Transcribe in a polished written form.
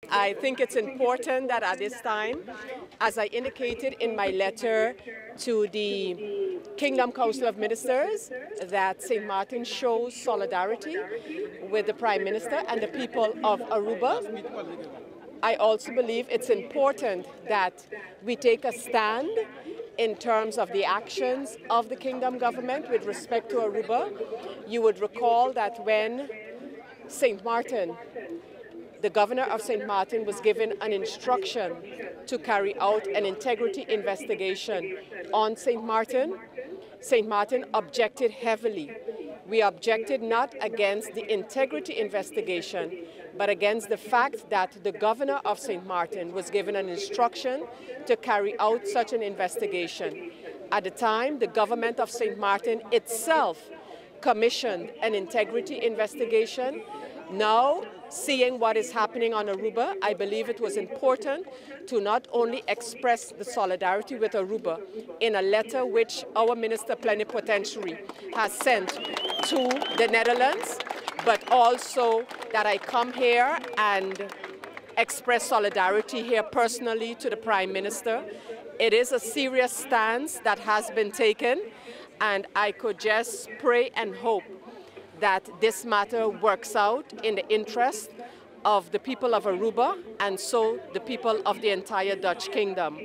I think it's important that at this time, as I indicated in my letter to the Kingdom Council of Ministers, that St. Maarten shows solidarity with the Prime Minister and the people of Aruba. I also believe it's important that we take a stand in terms of the actions of the Kingdom government with respect to Aruba. You would recall that when St. Maarten, the governor of St. Maarten, was given an instruction to carry out an integrity investigation on St. Maarten objected heavily. We objected not against the integrity investigation, but against the fact that the governor of St. Maarten was given an instruction to carry out such an investigation. At the time, the government of St. Maarten itself commissioned an integrity investigation. Now, seeing what is happening on Aruba, I believe it was important to not only express the solidarity with Aruba in a letter which our Minister Plenipotentiary has sent to the Netherlands, but also that I come here and express solidarity here personally to the Prime Minister. It is a serious stance that has been taken, and I could just pray and hope that this matter works out in the interest of the people of Aruba and so the people of the entire Dutch Kingdom.